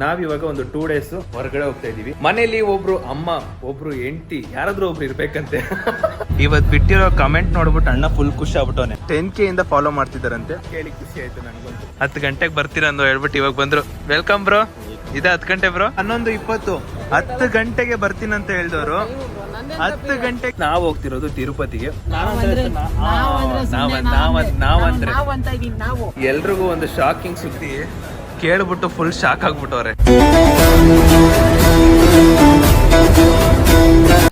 ನಾವಿವಾಗ ಒಂದು 2 days ಹೊರಗಡೆ ಹೋಗ್ತಾ ಇದೀವಿ. ಮನೇಲಿ ಒಬ್ರು ಅಮ್ಮ, ಒಬ್ರು ಹೆಂಡತಿ, ಯಾರಾದ್ರೂ ಒಬ್ರು ಇರ್ಬೇಕಂತೆ. ಇವತ್ ಬಿಟ್ಟಿರೋ ಕಮೆಂಟ್ ನೋಡ್ಬಿಟ್ಟು ಅಣ್ಣ ಫುಲ್ ಖುಷಿ ಆಗ್ಬಿಟ್ಟವನೆ. 10K ಇಂದ ಫಾಲೋ ಮಾಡ್ತಿದಾರಂತೆ. ಕೇಳಿ ಖುಷಿ ಆಯ್ತು ನನಗಂತೂ. 10 ಗಂಟೆಗೆ ಬರ್ತೀರಂದು ಹೇಳ್ಬಿಟ್ಟು ಇವಾಗ ಬಂದ್ರು. Welcome bro. ಇದ 10 ಗಂಟೆ ಬ್ರೋ. 11:20. 10 ಗಂಟೆಗೆ ಬರ್ತೀನಂತ ಹೇಳಿದವರು 10 ಗಂಟೆಗೆ ನಾವು ಹೋಗ್ತಿರೋದು ತಿರುಪತಿಗೆ. ಎಲ್ರಿಗೂ ಒಂದು ಶಾಕಿಂಗ್ ಸುದ್ದಿ ಕೇಳ್ಬಿಟ್ಟು ಫುಲ್ ಶಾಕ್ ಆಗ್ಬಿಟ್ಟವ್ರೆ.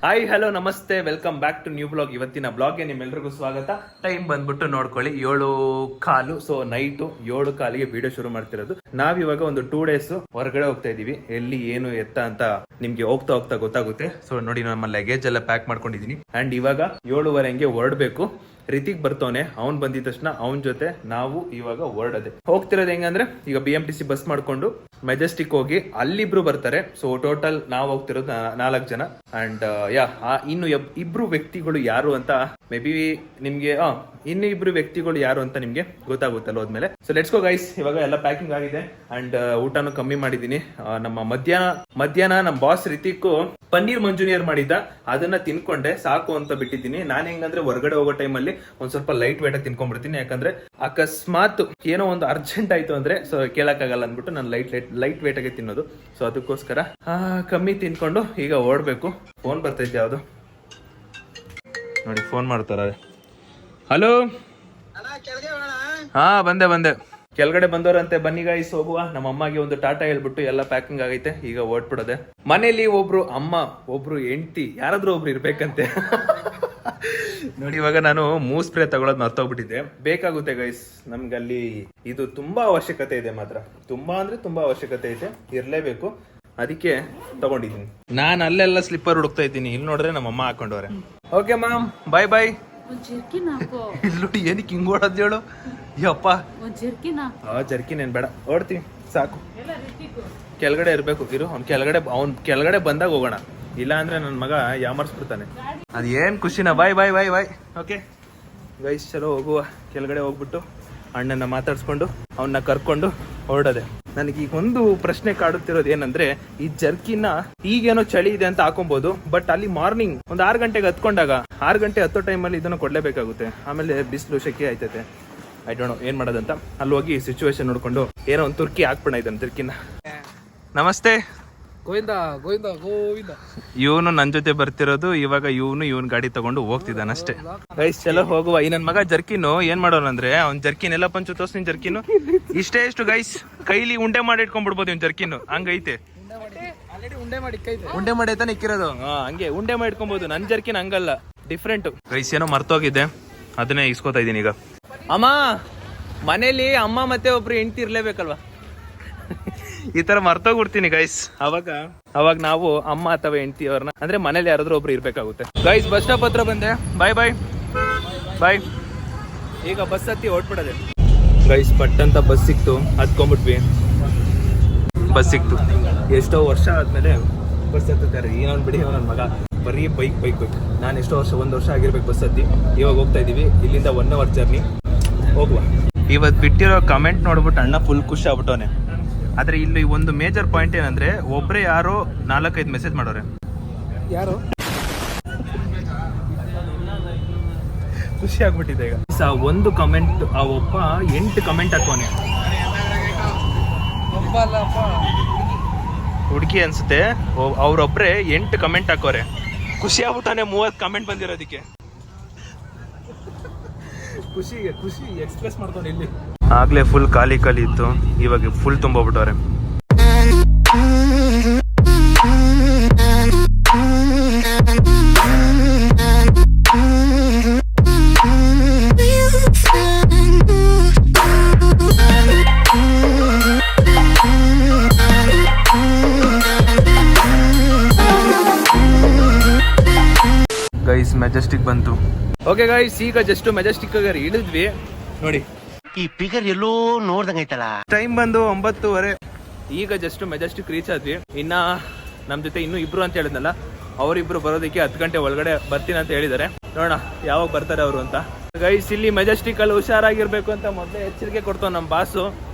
ಹಾಯ್ ಹಲೋ ನಮಸ್ತೆ, welcome back to new blog. ಇವತ್ತಿನ ಬ್ಲಾಗ್ಗೆ ನಿಮ್ಮೆಲ್ರಿಗೂ ಸ್ವಾಗತ. ಟೈಮ್ ಬಂದ್ಬಿಟ್ಟು ನೋಡ್ಕೊಳ್ಳಿ 7:15. ಸೊ ನೈಟು 7:15ಗೆ ವಿಡಿಯೋ ಶುರು ಮಾಡ್ತಿರೋದು. ನಾವಿವಾಗ ಒಂದು 2 days ಹೊರಗಡೆ ಹೋಗ್ತಾ ಇದೀವಿ. ಎಲ್ಲಿ ಏನು ಎತ್ತ ಅಂತ ನಿಮ್ಗೆ ಹೋಗ್ತಾ ಹೋಗ್ತಾ ಗೊತ್ತಾಗುತ್ತೆ. ಸೊ ನೋಡಿ, ನಮ್ಮ ಲಗೇಜ್ ಎಲ್ಲ ಪ್ಯಾಕ್ ಮಾಡ್ಕೊಂಡಿದೀನಿ. ಅಂಡ್ ಇವಾಗ 7:15ಗೆ ಹೊರಡ್ಬೇಕು. ರಿತಿಕ್ ಬರ್ತವನೆ. ಅವ್ನ್ ಬಂದಿದ ತಕ್ಷಣ ಅವನ ಜೊತೆ ನಾವು ಇವಾಗ ಹೊರಡದೆ. ಹೋಗ್ತಿರೋದು ಹೆಂಗಂದ್ರೆ, ಈಗ BMTC ಬಸ್ ಮಾಡ್ಕೊಂಡು ಮೆಜೆಸ್ಟಿಕ್ ಹೋಗಿ ಅಲ್ಲಿಬ್ರು ಬರ್ತಾರೆ. ಸೊ ಟೋಟಲ್ ನಾವು ಹೋಗ್ತಿರೋದು 4 ಜನ. ಅಂಡ್ ಇನ್ನು ಇಬ್ರು ವ್ಯಕ್ತಿಗಳು ಯಾರು ಅಂತ ಮೇ ಬಿ ನಿಮ್ಗೆ ಇನ್ನು ಇಬ್ರು ವ್ಯಕ್ತಿಗಳು ಯಾರು ಅಂತ ನಿಮ್ಗೆ ಗೊತ್ತಾಗುತ್ತಲ್ಲ ಹೋದ್ಮೇಲೆ. So let's go guys. ಇವಾಗ ಎಲ್ಲ ಪ್ಯಾಕಿಂಗ್ ಆಗಿದೆ. ಅಂಡ್ ಊಟನು ಕಮ್ಮಿ ಮಾಡಿದೀನಿ. ನಮ್ಮ ಮಧ್ಯಾಹ್ನ ನಮ್ಮ ಬಾಸ್ ರಿತಿಕ್ ಪನ್ನೀರ್ ಮಂಚೂರಿಯನ್ ಮಾಡಿದ್ದ, ಅದನ್ನ ತಿನ್ಕೊಂಡೆ ಸಾಕು ಅಂತ ಬಿಟ್ಟಿದ್ದೀನಿ. ನಾನು ಹೆಂಗಂದ್ರೆ ಹೊರಗಡೆ ಹೋಗೋ ಟೈಮಲ್ಲಿ ಒಂದ್ ಸ್ವಲ್ಪ ಲೈಟ್ ವೇಟ್ ಆಗಿ ತಿನ್ಕೊಂಡ್ಬಿಡ್ತೀನಿ. ಯಾಕಂದ್ರೆ ಅಕಸ್ಮಾತ್ ಏನೋ ಒಂದು ಅರ್ಜೆಂಟ್ ಆಯ್ತು ಅಂದ್ರೆ ಸೊ ಕೇಳಕ್ಕಾಗಲ್ಲ ಅಂದ್ಬಿಟ್ಟು ನಾನು ಲೈಟ್ ವೇಟ್ ಆಗಿ ತಿನ್ನೋದು. ಸೊ ಅದಕ್ಕೋಸ್ಕರ ಕಮ್ಮಿ ತಿನ್ಕೊಂಡು ಈಗ ಓಡ್ಬೇಕು. ಫೋನ್ ಬರ್ತೈತೆ ಯಾವ್ದು ನೋಡಿ, ಫೋನ್ ಮಾಡ್ತಾರ. ಹಲೋ, ಹಾ ಬಂದೆ. ಕೆಳಗಡೆ ಬಂದವರಂತೆ. ಬನ್ನಿ ಗೈಸ್ ಹೋಗುವ. ನಮ್ಮ ಅಮ್ಮಗೆ ಒಂದು ಟಾಟಾ ಹೇಳ್ಬಿಟ್ಟು ಎಲ್ಲ ಪ್ಯಾಕಿಂಗ್ ಆಗೈತೆ. ಈಗ ಓಡ್ಬಿಡೋದೆ. ಮನೇಲಿ ಒಬ್ರು ಅಮ್ಮ, ಒಬ್ರು ಹೆಂಡತಿ, ಯಾರಾದ್ರೂ ಒಬ್ರು ಇರ್ಬೇಕಂತೆ. ನೋಡಿ, ಇವಾಗ ನಾನು ಮೂವ್ ಸ್ಪ್ರೇ ತಗೊಳೋದ್ ಮರ್ತೋಗ್ಬಿಟ್ಟಿದ್ದೆ. ಬೇಕಾಗುತ್ತೆ ಗೈಸ್ ನಮ್ಗೆ ಅಲ್ಲಿ. ಇದು ತುಂಬಾ ಅವಶ್ಯಕತೆ ಇದೆ, ಮಾತ್ರ ತುಂಬಾ ಅಂದ್ರೆ ತುಂಬಾ ಅವಶ್ಯಕತೆ ಇದೆ, ಇರ್ಲೇಬೇಕು. ಅದಕ್ಕೆ ತಗೊಂಡಿದ್ದೀನಿ. ನಾನು ಅಲ್ಲೆಲ್ಲ ಸ್ಲಿಪ್ಪರ್ ಹುಡುಕ್ತಾ ಇದ್ದೀನಿ. ಇಲ್ಲಿ ನೋಡ್ರೆ ನಮ್ಮ ಅಮ್ಮ ಹಾಕೊಂಡವ್ರೆ. ಓಕೆ ಮ್ಯಾಮ್, ಬಾಯ್. ಇಲ್ಲಿ ನೋಡಿ ಏನಕ್ಕೆ ಹಿಂಗ್ ಓಡೋದ್ ಹೇಳು. ಯಪ್ಪ, ಜರ್ಕಿನ್ ಏನ್ ಬೇಡ, ಓಡ್ತೀವಿ ಸಾಕು. ಕೆಳಗಡೆ ಇರ್ಬೇಕು ಇರು. ಅವ್ನ್ ಕೆಳಗಡೆ ಬಂದಾಗ ಹೋಗೋಣ, ಇಲ್ಲ ಅಂದ್ರೆ ನನ್ ಮಗ ಯಾಮರ್ಸ್ಬಿಡ್ತಾನೆ. ಅದೇನ್ ಖುಷಿನ. ಬಾಯ್. ಓಕೆ ಗೈಸ್, ಚಲೋ ಹೋಗುವ. ಕೆಳಗಡೆ ಹೋಗ್ಬಿಟ್ಟು ಅಣ್ಣನ ಮಾತಾಡ್ಸ್ಕೊಂಡು ಅವನ್ನ ಕರ್ಕೊಂಡು ಹೊರಡದೆ. ನನಗೆ ಈಗ ಒಂದು ಪ್ರಶ್ನೆ ಕಾಡುತ್ತಿರೋದು ಏನಂದ್ರೆ, ಈ ಜರ್ಕಿನ ಈಗೇನೋ ಚಳಿ ಇದೆ ಅಂತ ಹಾಕೊಬಹುದು, ಬಟ್ ಅಲ್ಲಿ ಮಾರ್ನಿಂಗ್ ಒಂದು 6 ಗಂಟೆಗೆ ಹತ್ಕೊಂಡಾಗ 6 ಗಂಟೆ ಹತ್ತೋ ಟೈಮಲ್ಲಿ ಇದನ್ನು ಕೊಡ್ಲೇಬೇಕಾಗುತ್ತೆ. ಆಮೇಲೆ ಬಿಸಿಲು ಶೆಕೆ ಆಯ್ತೈತೆ. ಐ ಡೋಂಟ್ ನೋ ಏನ್ ಮಾಡೋದಂತ. ಅಲ್ಲಿ ಹೋಗಿ ಸಿಚುವೇಶನ್ ನೋಡ್ಕೊಂಡು ಏನೋ ಒಂದು ತುರ್ಕಿ ಹಾಕ್ಬಿಡ ಇದನ್ನ ಜರ್ಕಿನ. ನಮಸ್ತೆ. ಗೋವಿಂದ. ಇವನು ನನ್ ಜೊತೆ ಬರ್ತಿರೋದು. ಇವಾಗ ಇವನ್ ಗಾಡಿ ತಗೊಂಡು ಹೋಗ್ತಿದ್ದಾನ ಅಷ್ಟೇ. ಗೈಸ್ ಚಲೋ ಹೋಗುವ. ಈ ನನ್ ಮಗ ಜರ್ಕಿನು ಏನ್ ಮಾಡೋಣ ಅಂದ್ರೆ, ಅವ್ನ್ ಜರ್ಕಿನ್ ಎಲ್ಲ ಪಂಚು ತೋರ್ಸಿನ ಜರ್ಕಿನು ಇಷ್ಟೇ ಎಷ್ಟು ಗೈಸ್, ಕೈಲಿ ಉಂಡೆ ಮಾಡಿ ಇಟ್ಕೊಂಡ್ಬಿಡ್ಬೋದು ಇವ್ನ್ ಜರ್ಕಿನು. ಹಂಗೈತೆ, ಉಂಡೆ ಮಾಡಿ ತಾನೆ ಇಕ್ಕಿರೋದು. ಹಂಗೆ ಉಂಡೆ ಮಾಡಿ ಇಟ್ಕೊಬಹುದು. ನನ್ ಜರ್ಕಿನ್ ಹಂಗಲ್ಲ, ಡಿಫ್ರೆಂಟ್. ಗೈಸ್ ಏನೋ ಮರ್ತೋಗಿದ್ದೆ, ಅದನ್ನೇ ಇಸ್ಕೋತಾ ಇದೀನಿ ಈಗ. ಅಮ್ಮ, ಮನೇಲಿ ಅಮ್ಮ ಮತ್ತೆ ಒಬ್ರು ಹೆಂಡತಿ ಇರ್ಲೇಬೇಕಲ್ವಾ. ಈ ತರ ಮರ್ತೋಗ್ಬಿಡ್ತೀನಿ ಗೈಸ್. ಅವಾಗ ನಾವು ಅಮ್ಮ ಅಥವಾ ಹೆಂಡತಿ ಅವ್ರನ್ನ ಅಂದ್ರೆ ಮನೇಲಿ ಯಾರಾದ್ರೂ ಒಬ್ರು ಇರ್ಬೇಕಾಗುತ್ತೆ. ಗೈಸ್ ಬಸ್ ಸ್ಟಾಪ್ ಹತ್ರ ಬಂದೆ. ಬಾಯ್. ಈಗ ಬಸ್ ಹತ್ತಿ ಹೊರಟ್ಬಿಡದೆ. ಗೈಸ್ ಪಟ್ ಅಂತ ಬಸ್ ಸಿಕ್ತು, ಹತ್ಕೊಂಡ್ಬಿಟ್ವಿ. ಬಸ್ ಸಿಕ್ತು. ಎಷ್ಟೋ ವರ್ಷ ಆದ್ಮೇಲೆ ಬಸ್ ಹತ್ತಾರೆ. ಏನೋ ಬಿಡಿ, ನನ್ನ ಮಗ ಬರೀ ಬೈಕ್. ನಾನು ಎಷ್ಟೋ ವರ್ಷ, 1 ವರ್ಷ ಆಗಿರ್ಬೇಕು ಬಸ್ ಹತ್ತಿ. ಇವಾಗ ಹೋಗ್ತಾ ಇದೀವಿ. ಇಲ್ಲಿಂದ 1 hour ಜರ್ನಿ. ಹೋಗುವ. ಇವತ್ ಬಿಟ್ಟಿರೋ ಕಮೆಂಟ್ ನೋಡ್ಬಿಟ್ಟು ಅಣ್ಣ ಫುಲ್ ಖುಷಿ ಆಗ್ಬಿಟ್ಟವನೆ. ಆದ್ರೆ ಇಲ್ಲಿ ಒಂದು ಮೇಜರ್ ಪಾಯಿಂಟ್ ಏನಂದ್ರೆ, ಒಬ್ರೇ ಯಾರೋ 4-5 ಮೆಸೇಜ್ ಮಾಡೋರೆ. ಯಾರು ಖುಷಿ ಆಗ್ಬಿಟ್ಟಿದೆ ಈಗ. ಒಂದು ಕಮೆಂಟ್ ಆ ಒಬ್ಬ 8 ಕಮೆಂಟ್ ಹಾಕೋನೆ. ಹುಡುಗಿ ಅನ್ಸುತ್ತೆ. ಅವ್ರೊಬ್ರೆ 8 ಕಮೆಂಟ್ ಹಾಕೋರೆ. ಖುಷಿ ಆಗ್ಬಿಟ್ಟಾನೆ 30 ಕಮೆಂಟ್ ಬಂದಿರೋದಕ್ಕೆ. ಖುಷಿ ಎಕ್ಸ್ಪ್ರೆಸ್ ಮಾಡ್ಕೊಂಡು ಇಲ್ಲಿ. ಆಗ್ಲೇ ಫುಲ್ ಖಾಲಿ ಇತ್ತು, ಇವಾಗ ಫುಲ್ ತುಂಬೋಗ್ಬಿಟ್ಟವ್ರೆ. ಗೈಸ್ ಮೆಜೆಸ್ಟಿಕ್ ಬಂತು. ಓಕೆ ಗೈಸ್, ಈಗ ಜಸ್ಟ್ ಮೆಜೆಸ್ಟಿಕ್ ಇಳಿದ್ವಿ. ನೋಡಿ, ಈ ಫಿಗರ್ ಎಲ್ಲೋ ನೋಡ್ದಂಗೈತಲ್ಲ. ಟೈಮ್ ಬಂದು 9:30. ಈಗ ಜಸ್ಟ್ ಮೆಜೆಸ್ಟಿಕ್ ರೀಚ್ ಆದ್ವಿ. ಇನ್ನ ನಮ್ ಜೊತೆ ಇನ್ನೂ ಇಬ್ರು ಅಂತ ಹೇಳಿದ್ನಲ್ಲ, ಅವರಿಬ್ರು ಬರೋದಕ್ಕೆ 10 ಗಂಟೆ ಒಳಗಡೆ ಬರ್ತೀನಿ ಅಂತ ಹೇಳಿದ್ದಾರೆ. ನೋಡೋಣ ಯಾವಾಗ ಬರ್ತಾರೆ ಅವರು ಅಂತ. ಗೈಸ್ ಇಲ್ಲಿ ಮೆಜೆಸ್ಟಿಕ್ ಅಲ್ಲಿ ಹುಷಾರಾಗಿರ್ಬೇಕು ಅಂತ ಮೊದಲೇ ಎಚ್ಚರಿಕೆ ಕೊಡ್ತಾವ ನಮ್ಮ ಬಾಸು.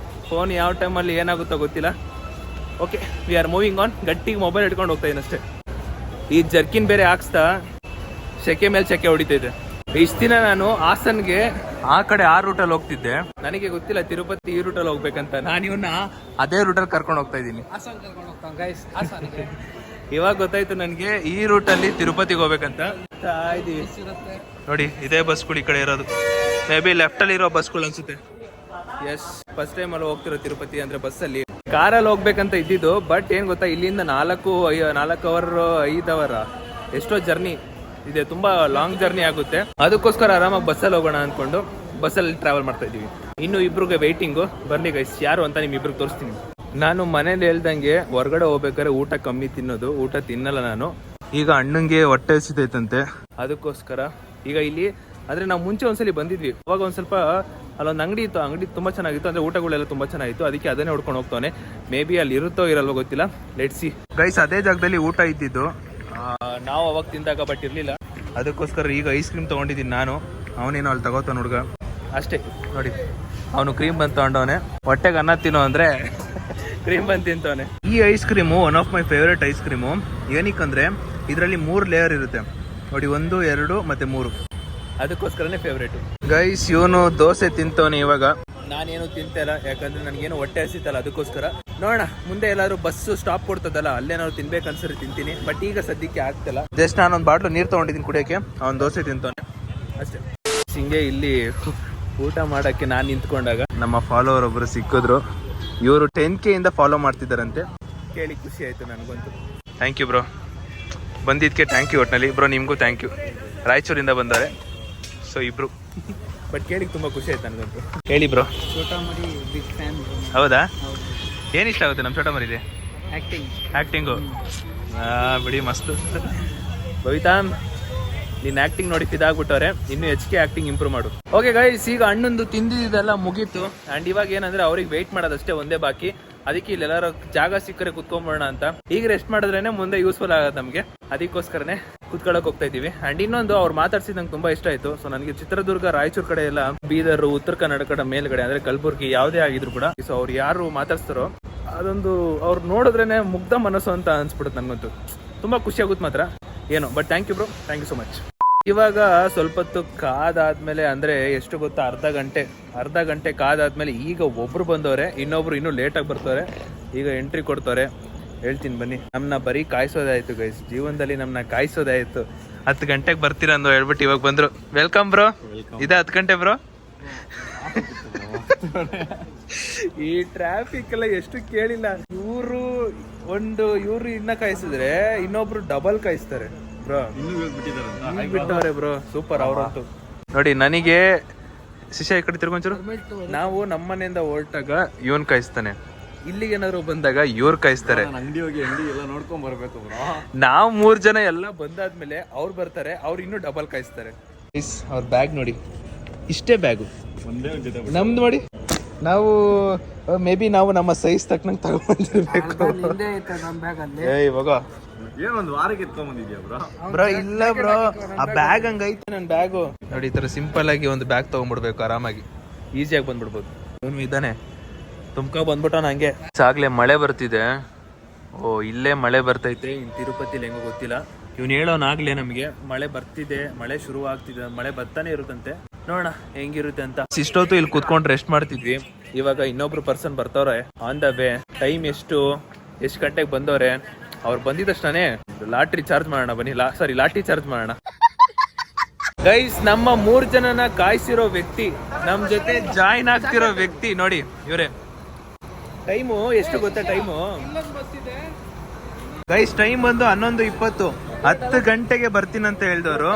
ಫೋನ್ ಯಾವ ಟೈಮಲ್ಲಿ ಏನಾಗುತ್ತೋ ಗೊತ್ತಿಲ್ಲ. Okay, we are moving on. ಗಟ್ಟಿಗೆ ಮೊಬೈಲ್ ಇಟ್ಕೊಂಡು ಹೋಗ್ತಾ ಇದ್ದೀನಿ ಅಷ್ಟೇ. ಈ ಜರ್ಕಿನ್ ಬೇರೆ ಹಾಕ್ಸ್ತಾ ಸೆಕೆ ಮೇಲೆ ಸೆಕೆ ಹೊಡಿತೈತೆ. ಇಷ್ಟು ದಿನ ನಾನು ಹಾಸನ್ಗೆ ಆ ಕಡೆ ಆ ರೂಟಲ್ಲಿ ಹೋಗ್ತಿದ್ದೆ. ನನಗೆ ಗೊತ್ತಿಲ್ಲ ತಿರುಪತಿ ಈ ರೂಟಲ್ಲಿ ಹೋಗ್ಬೇಕಂತ. ನಾನು ಇವನ್ನ ಅದೇ ರೂಟಲ್ಲಿ ಕರ್ಕೊಂಡು ಹೋಗ್ತಾ ಇದ್ದೀನಿ. ಇವಾಗ ಗೊತ್ತಾಯ್ತು ನನಗೆ ಈ ರೂಟಲ್ಲಿ ತಿರುಪತಿಗೆ ಹೋಗ್ಬೇಕಂತ. ನೋಡಿ ಇದೇ ಬಸ್ಗಳು ಈ ಕಡೆ ಇರೋದು. ಮೇ ಬಿ ಲೆಫ್ಟ್ ಅಲ್ಲಿ ಇರೋ ಬಸ್ಗಳು ಅನ್ಸುತ್ತೆ. ಎಸ್, ಫಸ್ಟ್ ಟೈಮ್ ಅಲ್ಲಿ ಹೋಗ್ತಿರೋ ತಿರುಪತಿ ಅಂದ್ರೆ ಬಸ್ಸಲ್ಲಿ. ಕಾರಲ್ಲಿ ಹೋಗ್ಬೇಕಂತ ಇದ್ದಿದ್ದು, ಬಟ್ ಏನ್ ಗೊತ್ತಾ, ಇಲ್ಲಿಂದ 4 ಅವರ್ 5 ಅವರ್ ಎಷ್ಟೋ ಜರ್ನಿ ಇದೆ, ತುಂಬಾ ಲಾಂಗ್ ಜರ್ನಿ ಆಗುತ್ತೆ. ಅದಕ್ಕೋಸ್ಕರ ಆರಾಮಾಗಿ ಬಸ್ಸಲ್ಲಿ ಹೋಗೋಣ ಅನ್ಕೊಂಡು ಬಸ್ಸಲ್ಲಿ ಟ್ರಾವೆಲ್ ಮಾಡ್ತಾ ಇದೀವಿ. ಇನ್ನು ಇಬ್ರಿಗೆ ವೆಯ್ಟಿಂಗು. ಬರ್ಲಿ ಗೈಸ್, ಯಾರು ಅಂತ ನಿಮ್ ಇಬ್ರಿಗೆ ತೋರಿಸ್ತೀನಿ. ನಾನು ಮನೇಲಿ ಹೇಳ್ದಂಗೆ ಹೊರಗಡೆ ಹೋಗ್ಬೇಕಾದ್ರೆ ಊಟ ಕಮ್ಮಿ ತಿನ್ನೋದು, ಊಟ ತಿನ್ನಲ್ಲ ನಾನು. ಈಗ ಅಣ್ಣಂಗೆ ಹೊಟ್ಟೆ ಹಸಿತೈತಂತೆ, ಅದಕ್ಕೋಸ್ಕರ ಈಗ ಇಲ್ಲಿ ಅಂದ್ರೆ ನಾವು ಮುಂಚೆ ಒಂದ್ಸಲಿ ಬಂದಿದ್ವಿ. ಅವಾಗ ಒಂದ್ ಸ್ವಲ್ಪ ಅಲ್ಲೊಂದು ಅಂಗಡಿ ಇತ್ತು, ಅಂಗಡಿ ತುಂಬಾ ಚೆನ್ನಾಗಿತ್ತು, ಅಂದ್ರೆ ಊಟಗಳೆಲ್ಲ ತುಂಬಾ ಚೆನ್ನಾಗಿತ್ತು. ಅದಕ್ಕೆ ಅದನ್ನೇ ಹೊಡ್ಕೊಂಡು ಹೋಗ್ತಾನೆ. ಮೇ ಬಿ ಅಲ್ಲಿ ಇರುತ್ತೋ ಇರಲ್ವೋ ಗೊತ್ತಿಲ್ಲ, ಲೆಟ್ಸ್ ಸಿ. ಗೈಸ್ ಅದೇ ಜಾಗದಲ್ಲಿ ಊಟ ಇದ್ದಿದ್ದು, ನಾವು ಅವಾಗ ತಿಂದಾಗ ಬಟ್ ಇರ್ಲಿಲ್ಲ. ಅದಕ್ಕೋಸ್ಕರ ಈಗ ಐಸ್ ಕ್ರೀಮ್ ತಗೊಂಡಿದ್ದೀನಿ ನಾನು. ಅವನೇನೋ ಅಲ್ಲಿ ತಗೋತಾನ ಹುಡುಗ ಅಷ್ಟೇ. ನೋಡಿ ಅವನು ಕ್ರೀಮ್ ಬಂದು ತಗೊಂಡವನೆ. ಹೊಟ್ಟೆಗೆ ಅನ್ನ ತಿನ್ನೋ ಅಂದ್ರೆ ಕ್ರೀಮ್ ಬಂದು ತಿಂತವನೆ. ಈ ice cream one of my favourite ice cream. ಏನಕ್ಕಂದ್ರೆ ಇದರಲ್ಲಿ 3 ಲೇಯರ್ ಇರುತ್ತೆ ನೋಡಿ, 1, 2 ಮತ್ತೆ 3. ಅದಕ್ಕೋಸ್ಕರನೇ ಫೇವ್ರೇಟ್. ಗೈಸ್ ಇವನು ದೋಸೆ ತಿಂತವನೆ ಇವಾಗ. ನಾನೇನು ತಿಂತಲ್ಲ, ಯಾಕಂದ್ರೆ ನನಗೇನು ಹೊಟ್ಟೆ ಹಸಿತಲ್ಲ, ಅದಕ್ಕೋಸ್ಕರ. ನೋಡೋಣ ಮುಂದೆ ಎಲ್ಲಾದ್ರು ಬಸ್ ಸ್ಟಾಪ್ ಕೊಡ್ತದಲ್ಲ, ಅಲ್ಲೇನಾದ್ರು ತಿನ್ಬೇಕು ಅನ್ಸರಿ ತಿಂತೀನಿ. ಬಟ್ ಈಗ ಸದ್ಯಕ್ಕೆ ಆಗ್ತಿಲ್ಲ. ಜಸ್ಟ್ ನಾನೊಂದು ಬಾಟ್ಲು ನೀರು ತಗೊಂಡಿದ್ದೀನಿ ಕುಡಿಯೋಕೆ, ಅವ್ನು ದೋಸೆ ತಿಂತವನೆ ಅಷ್ಟೇ. ಹಿಂಗೆ ಇಲ್ಲಿ ಊಟ ಮಾಡಕ್ಕೆ ನಾನು ನಿಂತ್ಕೊಂಡಾಗ ನಮ್ಮ ಫಾಲೋವರ್ ಒಬ್ರು ಸಿಕ್ಕಿದ್ರು. ಇವರು 10K ಇಂದ ಫಾಲೋ ಮಾಡ್ತಿದ್ದಾರಂತೆ. ಕೇಳಿ ಖುಷಿ ಆಯ್ತು ನನಗಂತೂ. ಥ್ಯಾಂಕ್ ಯು ಬ್ರೋ, ಬಂದಿದ್ದಕ್ಕೆ ಥ್ಯಾಂಕ್ ಯು. ಒಟ್ಟಿನಲ್ಲಿ ಬ್ರೋ ನಿಮಗೂ ಥ್ಯಾಂಕ್ ಯು. ರಾಯಚೂರಿಂದ ಬಂದವ್ರೆ, ಸೊ ಇಬ್ರು. ಬಟ್ ಕೇಳಿ ತುಂಬಾ ಖುಷಿ ಆಯ್ತು ನನಗಂತೂ. ಹೇಳಿ ಬ್ರೋ. ಚೋಟಾಮರಿ big fan. ಹೌದಾ? ಏನು ಇಷ್ಟ ಆಗುತ್ತೆ ನಮ್ಮ ಚೋಟಾಮರಿದೆ? ಆ್ಯಕ್ಟಿಂಗು ಬಿಡಿ ಮಸ್ತ್. ಭವಿತಾ ನಿನ್ನ ಆ್ಯಕ್ಟಿಂಗ್ ನೋಡಿ ಫಿದಾಗ್ಬಿಟ್ಟವ್ರೆ. ಇನ್ನು ಹೆಚ್ಚಿಗೆ ಆ್ಯಕ್ಟಿಂಗ್ ಇಂಪ್ರೂವ್ ಮಾಡು. ಓಕೆ ಗೈಸ್, ಈಗ ಅಣ್ಣಂದು ತಿಂದಿದ್ದೆಲ್ಲ ಮುಗೀತು. ಆ್ಯಂಡ್ ಇವಾಗ ಏನಂದ್ರೆ ಅವ್ರಿಗೆ ವೆಯ್ಟ್ ಮಾಡೋದಷ್ಟೇ ಒಂದೇ ಬಾಕಿ. ಅದಕ್ಕೆ ಇಲ್ಲೆಲ್ಲಾರು ಜಾಗ ಸಿಕ್ಕರೆ ಕುತ್ಕೊಂಬೋಣ ಅಂತ. ಈಗ ರೆಸ್ಟ್ ಮಾಡಿದ್ರೇನೆ ಮುಂದೆ ಯೂಸ್ಫುಲ್ ಆಗುತ್ತೆ ನಮಗೆ. ಅದಕ್ಕೋಸ್ಕರನೇ ಕುತ್ಕೊಳ್ಳೋಕೆ ಹೋಗ್ತಾ ಇದೀವಿ. ಅಂಡ್ ಇನ್ನೊಂದು ಅವ್ರು ಮಾತಾಡ್ಸಿದ್ ನಂಗೆ ತುಂಬಾ ಇಷ್ಟ ಆಯ್ತು. ಸೊ ನನಗೆ ಚಿತ್ರದುರ್ಗ, ರಾಯಚೂರು ಕಡೆ ಎಲ್ಲ, ಬೀದರ್, ಉತ್ತರ ಕನ್ನಡ ಕಡೆ ಮೇಲ್ಗಡೆ ಅಂದ್ರೆ ಕಲಬುರ್ಗಿ ಯಾವುದೇ ಆಗಿದ್ರು ಕೂಡ, ಸೊ ಅವ್ರು ಯಾರು ಮಾತಾಡ್ಸ್ತಾರೋ ಅದೊಂದು ಅವ್ರು ನೋಡಿದ್ರೇನೆ ಮುಗ್ಧ ಮನಸ್ಸು ಅಂತ ಅನ್ಸ್ಬಿಡುತ್ತೆ ನನಗಂತೂ. ತುಂಬಾ ಖುಷಿ ಆಗುತ್ತೆ ಮಾತ್ರ ಏನೋ. But thank you bro, thank you so much. ಇವಾಗ ಸ್ವಲ್ಪ ಹೊತ್ತು ಕಾದಾದ್ಮೇಲೆ, ಅಂದ್ರೆ ಎಷ್ಟು ಗೊತ್ತಾ, ಅರ್ಧ ಗಂಟೆ ಕಾದಾದ್ಮೇಲೆ ಈಗ ಒಬ್ರು ಬಂದವ್ರೆ, ಇನ್ನೊಬ್ರು ಇನ್ನೂ ಲೇಟಾಗಿ ಬರ್ತಾರೆ. ಈಗ ಎಂಟ್ರಿ ಕೊಡ್ತಾರೆ. ಹೇಳ್ತೀನಿ ಬನ್ನಿ. ನಮ್ಮನ್ನ ಬರೀ ಕಾಯಿಸೋದಾಯ್ತು ಗೈಸ್, ಜೀವನದಲ್ಲಿ ನಮ್ಮನ್ನ ಕಾಯಿಸೋದಾಯ್ತು. 10 ಗಂಟೆಗೆ ಬರ್ತೀರಾ ಅಂದು ಹೇಳ್ಬಿಟ್ಟು ಇವಾಗ ಬಂದ್ರು. Welcome bro. ಇದೆ 10 ಗಂಟೆ ಬ್ರೋ. ಈ ಟ್ರಾಫಿಕ್ ಎಲ್ಲ ಎಷ್ಟು ಕೇಳಿಲ್ಲ. ಇವ್ರು ಇನ್ನ ಕಾಯಿಸಿದ್ರೆ ಇನ್ನೊಬ್ರು ಡಬಲ್ ಕಾಯಿಸ್ತಾರೆ ಬ್ರೋ. ಬಿಟ್ಟವ್ರೆ ಬ್ರೋ, ಸೂಪರ್ ಅವ್ರಂತೂ. ನೋಡಿ ನನಗೆ ಶಿಷ್ಯ ಈ ಕಡೆ ತಿರ್ಗೊಂಚೂರು. ನಾವು ನಮ್ಮನೆಯಿಂದ ಹೊರಟಾಗ ಇವನ್ ಕಾಯಿಸ್ತಾನೆ, ಇಲ್ಲಿಗೆ ಏನಾದ್ರು ಬಂದಾಗ ಇವ್ರು ಕಾಯಿಸ್ತಾರೆ. ನಾವು 3 ಜನ ಎಲ್ಲ ಬಂದಾದ್ಮೇಲೆ ಅವ್ರು ಬರ್ತಾರೆ, ಅವ್ರು ಇನ್ನೂ ಡಬಲ್ ಕಾಯಿಸ್ತಾರೆ. ಅವ್ರ ಬ್ಯಾಗ್ ನೋಡಿ, ಇಷ್ಟೇ ಬ್ಯಾಗು ನಮ್ದು ನೋಡಿ. ನಾವು ಮೇ ಬಿ ನಾವು ನಮ್ಮ ಸೈಜ್ ತಕ್ಕನಂಗೆ ತಗೊಂಡಿರ್ಬೇಕು. ಇವಾಗ ಏನೊಂದು ವಾರಕ್ಕೆ ಎತ್ಕೊಂಡ್ಬಂದಿದ್ಯಾ ಬ್ರೋ? ಇಲ್ಲ ಬ್ರೋ, ಆ ಬ್ಯಾಗ್ ಹಂಗೈತೆ ನನ್ನ ಬ್ಯಾಗು. ನೋಡಿ ಈ ತರ ಸಿಂಪಲ್ ಆಗಿ ಒಂದು ಬ್ಯಾಗ್ ತಗೊಂಡ್ಬಿಡ್ಬೇಕು, ಆರಾಮಾಗಿ ಈಸಿಯಾಗಿ ಬಂದ್ಬಿಡ್ಬೋದು. ಇವನು ಇದ್ದಾನೆ ತುಮ್ಕ ಬಂದ್ಬಿಟ್ಟ. ನಂಗೆ ಆಗ್ಲೇ ಮಳೆ ಬರ್ತಿದೆ. ಓ ಇಲ್ಲೇ ಮಳೆ ಬರ್ತೈತೆ, ಇನ್ ತಿರುಪತಿಲಿ ಹೆಂಗೋ ಗೊತ್ತಿಲ್ಲ. ಇವ್ನು ಹೇಳೋನಾಗ್ಲೇ ನಮಗೆ ಮಳೆ ಬರ್ತಿದೆ, ಮಳೆ ಶುರು ಆಗ್ತಿದೆ, ಮಳೆ ಬರ್ತಾನೆ ಇರುತ್ತಂತೆ. ನೋಡೋಣ ಹೆಂಗಿರುತ್ತೆ ಅಂತ. ಇಷ್ಟೊತ್ತು ಇಲ್ಲಿ ಕುತ್ಕೊಂಡು ರೆಸ್ಟ್ ಮಾಡ್ತಿದ್ವಿ. ಇವಾಗ ಇನ್ನೊಬ್ರು ಪರ್ಸನ್ ಬರ್ತವ್ರೆ ಆನ್ ದ ವೇ. ಟೈಮ್ ಎಷ್ಟು ಗಂಟೆಗೆ ಬಂದವ್ರೆ? ಅವ್ರು ಬಂದಿದ್ದಷ್ಟೇ ಲಾಟ್ರಿ ಚಾರ್ಜ್ ಮಾಡೋಣ ಬನ್ನಿ. ಲಾಟ್ರಿ ಚಾರ್ಜ್ ಮಾಡೋಣ ಗೈಸ್. ನಮ್ಮ 3 ಜನನ ಕಾಯಿಸಿರೋ ವ್ಯಕ್ತಿ, ನಮ್ ಜೊತೆ ಜಾಯಿನ್ ಆಗ್ತಿರೋ ವ್ಯಕ್ತಿ ನೋಡಿ ಇವ್ರೆ. ಟೈಮು ಎಷ್ಟು ಗೊತ್ತಾ? ಟೈಮು ಗೈಸ್ ಟೈಮ್ ಬಂದು 11:20. 10 ಗಂಟೆಗೆ ಬರ್ತೀನಂತ ಹೇಳ್ದವ್ರು.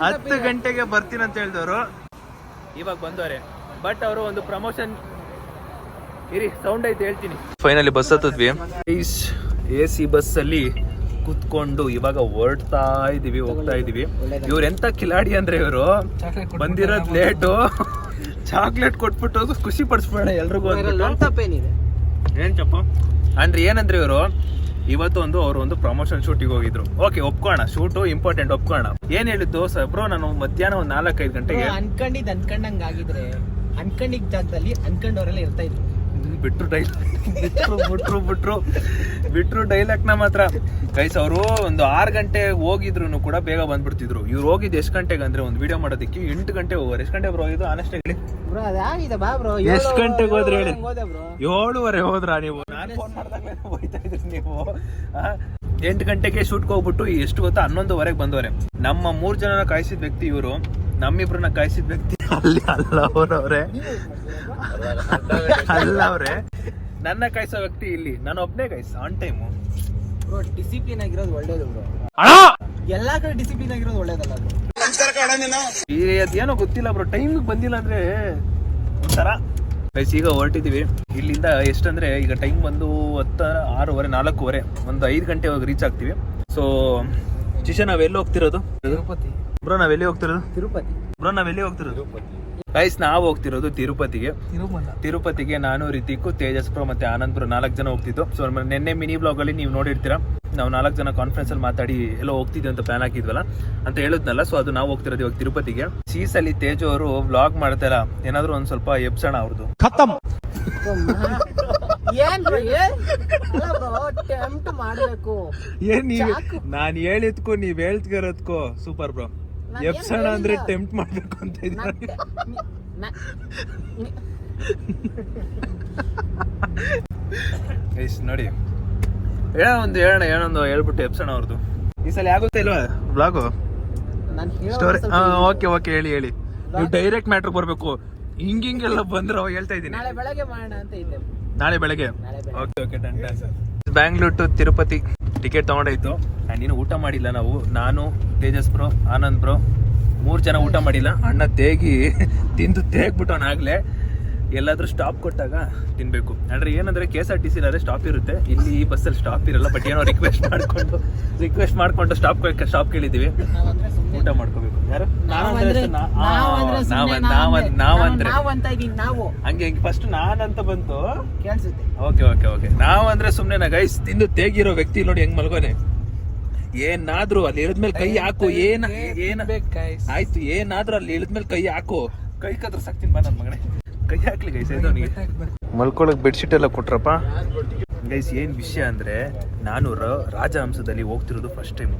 10 ಗಂಟೆಗೆ ಬರ್ತೀನಂತ ಹೇಳ್ದವ್ರು. ಇವಾಗ ಬಂದವ್ರೆ. ಬಟ್ ಅವರು ಒಂದು ಪ್ರಮೋಷನ್ ಇರಿ, ಸೌಂಡ್ ಐತೆ ಹೇಳ್ತೀನಿ. ಫೈನಲಿ ಬಸ್ ಹತ್ತಿದ್ವಿ. AC ಬಸ್ ಅಲ್ಲಿ ಕುತ್ಕೊಂಡು ಇವಾಗ ಹೋಗ್ತಾ ಇದೀವಿ. ಇವ್ರು ಎಂತ ಕಿಲಾಡಿ ಅಂದ್ರೆ, ಇವರು ಬಂದಿರೋದ್ ಲೇಟು, ಚಾಕ್ಲೇಟ್ ಕೊಟ್ಬಿಟ್ಟು ಖುಷಿ ಪಡಿಸ್ಬೇಡ ಎಲ್ರಿಗೂ. ಏನ್ ಚಪ್ಪ ಅಂದ್ರೆ ಏನಂದ್ರೆ, ಇವರು ಇವತ್ತು ಅವ್ರು ಒಂದು ಪ್ರಮೋಷನ್ ಶೂಟಿಗೆ ಹೋಗಿದ್ರು. ಓಕೆ ಒಪ್ಕೋಣ, ಶೂಟು ಇಂಪಾರ್ಟೆಂಟ್ ಒಪ್ಕೋಣ. ಏನ್ ಹೇಳಿದ್ದು ಬ್ರೋ, ನಾನು ಮಧ್ಯಾಹ್ನ ಒಂದು 4-5 ಗಂಟೆಗೆ ಅನ್ಕಂಡಂಗ್ ಆಗಿದ್ರೆ ಅನ್ಕಂಡಿದ್ ಜಾಗದಲ್ಲಿ ಅನ್ಕಂಡವರೆಲ್ಲ ಇರ್ತಾ ಇದ್ರು. ಬಿಟ್ರು ಡೈಲಾಗ್ನ ಮಾತ್ರ ಗೈಸ್. ಅವರು ಒಂದು 6 ಗಂಟೆ ಹೋಗಿದ್ರು ಕೂಡ ಬೇಗ ಬಂದ್ಬಿಡ್ತಿದ್ರು. ಇವ್ರು ಹೋಗಿದ್ದು ಎಷ್ಟು ಗಂಟೆಗೆ ಅಂದ್ರೆ ಒಂದು ವಿಡಿಯೋ ಮಾಡೋದಕ್ಕೆ 8 ಗಂಟೆ ಹೋಗೋರು. ಎಷ್ಟು ಗಂಟೆ ಬ್ರೋ ಇದು ಆನೆಸ್ಟ್ ಹೇಳಿ? ಎಷ್ಟು ಗಂಟೆಗೆ ಹೋದ್ರೆ ಹೇಳಿ? 7:30 ಹೋದ್ರಾ ನೀವು? ನಾನು ಫೋನ್ ಮಾಡಿದಾಗ ಹೋಯ್ತಾ ಇದ್ರಿ ನೀವು. 8 ಗಂಟೆಗೆ ಶೂಟ್ಗೆ ಹೋಗ್ಬಿಟ್ಟು ಎಷ್ಟು ಗೊತ್ತಾ 11:15 ಬಂದವ್ರೆ. ನಮ್ಮ 3 ಜನನ ಕಾಯಿಸಿದ ವ್ಯಕ್ತಿ ಇವರು, ನಮ್ಮಿಬ್ರನ್ನ ಕಾಯಿಸಿದ ವ್ಯಕ್ತಿ ಅಲ್ಲಿ ಅಲ್ಲವ್ರೆ. ನನ್ನ ಕಾಯಿಸೋ ವ್ಯಕ್ತಿ ಇಲ್ಲಿ, ನಾನು ಒಬ್ನೇ guys on time. Bro discipline ಆಗಿರೋದು ಒಳ್ಳೇದು ಬ್ರೋ. ಎಲ್ಲಾ ಕಡೆ ಡಿಸಿಪ್ಲಿನ್ ಆಗಿರೋದು ಒಳ್ಳೇದಲ್ಲ ಬ್ರೋ. ಅದೇನೋ ಗೊತ್ತಿಲ್ಲ ಬ್ರೋ, ಟೈಮ್ ಬಂದಿಲ್ಲ ಅಂದ್ರೆ ಒಂಥರ ಗೈಸ್. ಈಗ ಹೊರಟಿದೀವಿ ಇಲ್ಲಿಂದ. ಎಷ್ಟಂದ್ರೆ ಈಗ ಟೈಮ್ ಬಂದು 6:30 4:15, ಒಂದು 5 ಗಂಟೆ ರೀಚ್ ಆಗ್ತೀವಿ. ಸೊ ಚಿಶ, ನಾವೆಲ್ಲಿ ಹೋಗ್ತಿರೋದು? ತಿರುಪತಿ ಬ್ರೋ ನಾವೆಲ್ಲಿ ಹೋಗ್ತಿರೋದು? ತಿರುಪತಿ ಬ್ರೋ ನಾವೆಲ್ಲಿ ಹೋಗ್ತಿರೋದು? ಗೈಸ್ ನಾವು ಹೋಗ್ತಿರೋದು ತಿರುಪತಿಗೆ. ನಾನು ರಿತಿಕ್, ತೇಜಸ್ ಬ್ರೋ ಮತ್ತೆ ಆನಂದ್ ಬ್ರೋ 4 ಜನ ಹೋಗ್ತಿದ್ದು. ಸೊ ನಿನ್ನೆ ಮಿನಿ ಬ್ಲಾಗ್ ಅಲ್ಲಿ ನೀವು ನೋಡಿರ್ತೀರಾ, ನಾವು 4 ಜನ ಕಾನ್ಫರೆನ್ಸ್ ಅಲ್ಲಿ ಮಾತಾಡಿ ಎಲ್ಲೋ ಹೋಗ್ತಿದ್ವಿ ಅಂತ ಪ್ಲಾನ್ ಹಾಕಿದ್ವಲ್ಲ ಅಂತ ಹೇಳಿದ್ನಲ್ಲ. ಸೊ ಅದು ನಾವು ಹೋಗ್ತಿರೋದು ಇವಾಗ ತಿರುಪತಿಗೆ. ಸೀಸಲ್ಲಿ ತೇಜು ಅವರು ವ್ಲಾಗ್ ಮಾಡ್ತಾರ, ಏನಾದ್ರು ಒಂದ್ ಸ್ವಲ್ಪ ಎಪ್ಸೋಣ ಅವ್ರದ್ದು. ಖತಮ್. ನಾನು ಹೇಳಿದ್ಕೋ ನೀವ್ ಹೇಳ್ತಿರೋದ್ಕೋ ಸೂಪರ್ ಬ್ರೋ. ಎಪ್ಸೋಣ ಅಂದ್ರೆ ಟೆಂಪ್ಟ್ ಮಾಡ್ಬೇಕು ಅಂತ ಇದ್ದೀನಿ. ನೋಡಿ ಹೇಳೋಣ ಹೇಳ್ಬಿಟ್ಟು ಎಪ್ಸೋಣ ಅವ್ರದ್ದು. ಈ ಸಲ ಆಗುತ್ತೆ ಇಲ್ವಾ ಬ್ಲಾಗು ಸ್ಟೋರಿ? ಓಕೆ ಹೇಳಿ. ನೀವು ಡೈರೆಕ್ಟ್ ಮ್ಯಾಟ್ರ್ ಬರ್ಬೇಕು. ಹಿಂಗೆಲ್ಲ ಬಂದ್ರೆ ಹೇಳ್ತಾ ಇದ್ದೀನಿ. ನಾಳೆ ಬೆಳಗ್ಗೆ okay done. Bangalore to Tirupati ticket ತಗೊಂಡಾಯ್ತು. ನೀನು ಊಟ ಮಾಡಿಲ್ಲ. ನಾನು ತೇಜಸ್ ಬ್ರೋ, ಆನಂದ್ ಬ್ರೋ 3 ಜನ ಊಟ ಮಾಡಿಲ್ಲ. ಅಣ್ಣ ತಿಂದು ತೇಗ್ಬಿಟ್ಟವನಾಗ್ಲೇ. ಎಲ್ಲಾದ್ರೂ ಸ್ಟಾಪ್ ಕೊಟ್ಟಾಗ ತಿನ್ಬೇಕು. ಅಂದ್ರೆ ಏನಂದ್ರೆ KSRTC ಸ್ಟಾಪ್ ಇರುತ್ತೆ, ಇಲ್ಲಿ ಈ ಬಸ್ಸಲ್ಲಿ ಸ್ಟಾಪ್ ಇರಲ್ಲ. ಬಟ್ ಏನೋ ರಿಕ್ವೆಸ್ಟ್ ಮಾಡ್ಕೊಂಡು ಸ್ಟಾಪ್ ಕೇಳಿದೀವಿ, ಊಟ ಮಾಡ್ಕೋಬೇಕು. ಯಾರು? ಹಂಗೆ ಫಸ್ಟ್ ನಾನಂತ ಬಂತು. ಓಕೆ ನಾವಂದ್ರೆ ಸುಮ್ನೆ ಗೈಸ್. ತಿಂದು ತೇಗಿರೋ ವ್ಯಕ್ತಿ ನೋಡಿ ಹೆಂಗ್ ಮಲ್ಗೋನೆ. ಏನಾದ್ರೂ ಅಲ್ಲಿ ಇಳಿದ್ಮೇಲೆ ಕೈ ಹಾಕು. ಆಯ್ತು, ಏನಾದ್ರೂ ಅಲ್ಲಿ ಇಳಿದ್ಮೇಲೆ ಕೈ ಹಾಕು. ಕೈ ಕದ್ರ ಸಾಕ್ತೀನಿ ಬಾ ನನ್ ಮಗನೇ. ಕೈ ಹಾಕ್ಲಿ ಗೈಸ್. ಮಲ್ಕೊಳಕ್ ಬೆಡ್ಶೀಟ್ ಎಲ್ಲ ಕೊಟ್ರಪ್ಪ ಗೈಸ್. ಏನ್ ವಿಷಯ ಅಂದ್ರೆ ನಾನು ರಾಜಹಂಸದಲ್ಲಿ ಹೋಗ್ತಿರೋದು ಫಸ್ಟ್ ಟೈಮ್.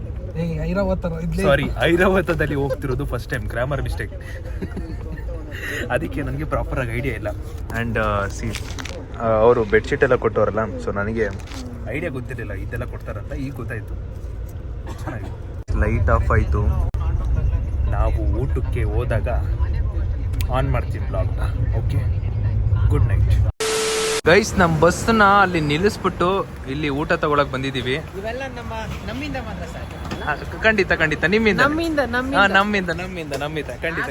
ಐರಾವತದಲ್ಲಿ ಹೋಗ್ತಿರೋದು ಫಸ್ಟ್ ಟೈಮ್. Grammar mistake. ಅದಕ್ಕೆ ನನಗೆ ಪ್ರಾಪರ್ ಆಗಿ ಐಡಿಯಾ ಇಲ್ಲ. ಅಂಡ್ ಅವರು ಬೆಡ್ಶೀಟ್ ಎಲ್ಲ ಕೊಟ್ಟವರಲ್ಲ, ಸೊ ನನಗೆ ಐಡಿಯಾ ಗೊತ್ತಿರಲಿಲ್ಲ ಇದೆಲ್ಲ ಕೊಡ್ತಾರಂತ. ಈಗ ಗೊತ್ತಾಯ್ತು. ಲೈಟ್ ಆಫ್ ಆಯ್ತು. ನಾವು ಊಟಕ್ಕೆ ಹೋದಾಗ ಆನ್ ಮಾಡ್ತೀವಿ ಬ್ಲಾಗ್ನ. Okay, good night guys. ನಮ್ಮ ಬಸ್ನ ಅಲ್ಲಿ ನಿಲ್ಲಿಸ್ಬಿಟ್ಟು ಇಲ್ಲಿ ಊಟ ತಗೊಳಕ್ ಬಂದಿದೀವಿ. ನಮ್ಮಿಂದ ಮಾತ್ರ ಸಾಕು. ಖಂಡಿತ ನಿಮ್ಮಿಂದ ಖಂಡಿತ.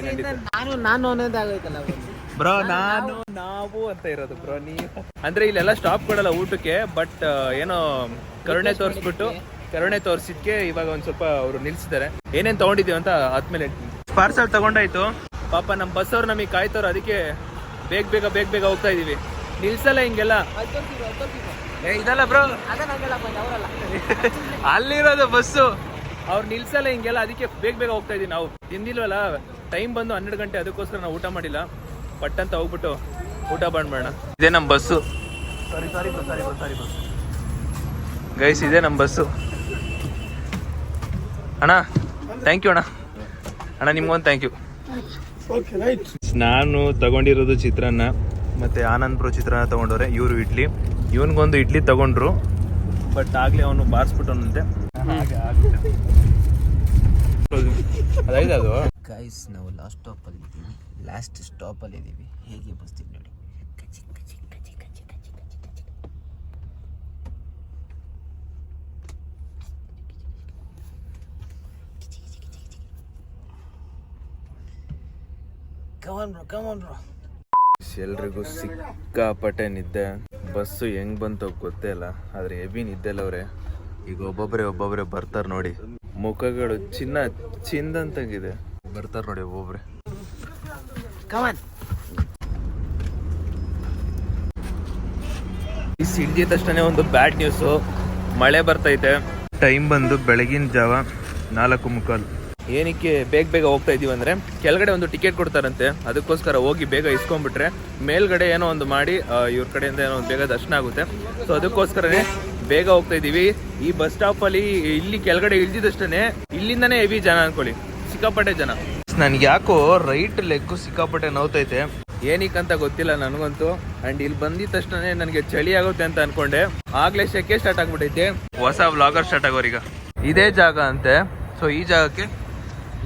ನಾನು ಅನ್ನೋದಾಗೈತಲ್ಲ ಬ್ರೋ, ನಾವು ಅಂತ ಇರೋದು ಬ್ರೋ. ನೀವು ಅಂದ್ರೆ ಇಲ್ಲೆಲ್ಲ ಸ್ಟಾಪ್ ಕೊಡಲ್ಲ ಊಟಕ್ಕೆ. ಬಟ್ ಏನೋ ಕರುಣೆ ತೋರಿಸಿದ್ಕೆ ಇವಾಗ ಒಂದ್ ಸ್ವಲ್ಪ ಅವರು ನಿಲ್ಸಿದ್ದಾರೆ. ಏನೇನ್ ತಗೊಂಡಿದೀವಿ ಅಂತ ಆದ್ಮೇಲೆ ಪಾರ್ಸಲ್ ತಗೊಂಡಾಯ್ತು. ಪಾಪ ನಮ್ಮ ಬಸ್ ಅವ್ರು ನಮಗೆ ಕಾಯ್ತವ್ರು. ಅದಕ್ಕೆ ಬೇಗ ಹೋಗ್ತಾ ಇದೀವಿ. ನಿಲ್ಸಲ್ಲ ಹಿಂಗೆಲ್ಲ. ಇದಲ್ಲ ಬ್ರೋ, ಅಲ್ಲಿರೋದು ಬಸ್ಸು. ಅವ್ರು ನಿಲ್ಸಲ್ಲ ಹಿಂಗೆಲ್ಲ. ಅದಕ್ಕೆ ಬೇಗ ಹೋಗ್ತಾ ಇದೀವಿ. ನಾವು ತಿಂದಿಲ್ವಲ್ಲ, ಟೈಮ್ ಬಂದು 12 ಗಂಟೆ. ಅದಕ್ಕೋಸ್ಕರ ನಾವು ಊಟ ಮಾಡಿಲ್ಲ. ಪಟ್ ಅಂತ ಹೋಗ್ಬಿಟ್ಟು ಊಟ ಮಾಡೋಣ. ಇದೇ ನಮ್ಮ ಬಸ್ಸು. ಸಾರಿ ಗೈಸ್, ಇದೇ ನಮ್ಮ ಬಸ್ಸು. ಅಣ್ಣ ಥ್ಯಾಂಕ್ ಯು ಅಣ್ಣ ನಿಮ್ಗೊಂದು ಥ್ಯಾಂಕ್ ಯು. ನಾನು ತಗೊಂಡಿರೋದು ಚಿತ್ರಾನ್ನ, ಮತ್ತೆ ಆನಂದ್ ಬ್ರೋ ಚಿತ್ರಾನ್ನ ತಗೊಂಡವ್ರೆ. ಇವರು ಇಡ್ಲಿ. ಇವನ್ಗೊಂದು ಇಡ್ಲಿ ತಗೊಂಡ್ರು. ಬಟ್ ಆಗ್ಲೇ ಅವನು ಬಾರಿಸ್ಬಿಟ್ಟವನಂತೆ. ಅದಾಯ್ತು ಅದು ಗೈಸ್. ನಾವು ಲಾಸ್ಟ್ ಸ್ಟಾಪಲ್ಲಿ ಇದ್ದೀವಿ. ಹೇಗೆ ಬರ್ತೀವಿ ನೋಡಿ. ಎಲ್ರಿಗೂ ಸಿಕ್ಕಾಪಟ್ಟೆ ನಿದ್ದೆ. ಬಸ್ಸು ಹೆಂಗ್ ಬಂತು ಗೊತ್ತೇ ಇಲ್ಲ, ಆದ್ರೆ ಹೆವಿ ನಿದ್ದೆಲ್ಲವ್ರೆ. ಈಗ ಒಬ್ಬೊಬ್ಬರೇ ಬರ್ತಾರೆ ನೋಡಿ. ಮುಖಗಳು ಚಿಂದಂತಾಗಿದೆ. ಬರ್ತಾರೆ ನೋಡಿ ಒಬ್ಬೊಬ್ರೆ. ಸಿಡ್ದಿದ ತಕ್ಷಣ ಒಂದು ಬ್ಯಾಡ್ ನ್ಯೂಸು. ಮಳೆ ಬರ್ತೈತೆ. ಟೈಮ್ ಬಂದು ಬೆಳಗಿನ ಜಾವ 4:45. ಏನಕ್ಕೆ ಬೇಗ ಬೇಗ ಹೋಗ್ತಾ ಇದೀವಿ ಅಂದ್ರೆ ಕೆಳಗಡೆ ಒಂದು ಟಿಕೆಟ್ ಕೊಡ್ತಾರಂತೆ, ಅದಕ್ಕೋಸ್ಕರ ಹೋಗಿ ಬೇಗ ಇಸ್ಕೊಂಡ್ಬಿಟ್ರೆ ಮೇಲ್ಗಡೆ ಏನೋ ಒಂದು ಮಾಡಿ ಇವ್ರ ಕಡೆಯಿಂದ ಏನೋ ಒಂದು ಬೇಗ ದರ್ಶನ ಆಗುತ್ತೆ. ಸೊ ಅದಕ್ಕೋಸ್ಕರನೇ ಬೇಗ ಹೋಗ್ತಾ ಇದೀವಿ. ಈ ಬಸ್ ಸ್ಟಾಪ್ ಅಲ್ಲಿ ಇಲ್ಲಿ ಕೆಳಗಡೆ ಇಳ್ದಿದಷ್ಟೇ ಇಲ್ಲಿಂದನೇ ಹೆವಿ ಜನ ಅನ್ಕೊಳ್ಳಿ, ಸಿಕ್ಕಾಪಟ್ಟೆ ಜನ. ನನ್ಗೆ ಯಾಕೋ ರೈಟ್ ಲೆಗ್ ಸಿಕ್ಕಾಪಟ್ಟೆ ನೋವ್ತೈತೆ, ಏನಕ್ಕಂತ ಗೊತ್ತಿಲ್ಲ ನನಗಂತೂ. ಅಂಡ್ ಇಲ್ಲಿ ಬಂದಿದ ತಕ್ಷಣ ನನಗೆ ಚಳಿ ಆಗುತ್ತೆ ಅಂತ ಅನ್ಕೊಂಡೆ, ಆಗ್ಲೇ ಸೆಕೆ ಸ್ಟಾರ್ಟ್ ಆಗ್ಬಿಟ್ಟೈತೆ. ಹೊಸ ವ್ಲಾಗರ್ ಸ್ಟಾರ್ಟ್ ಆಗೋರೀಗ. ಇದೇ ಜಾಗ ಅಂತೆ. ಸೊ ಈ ಜಾಗಕ್ಕೆ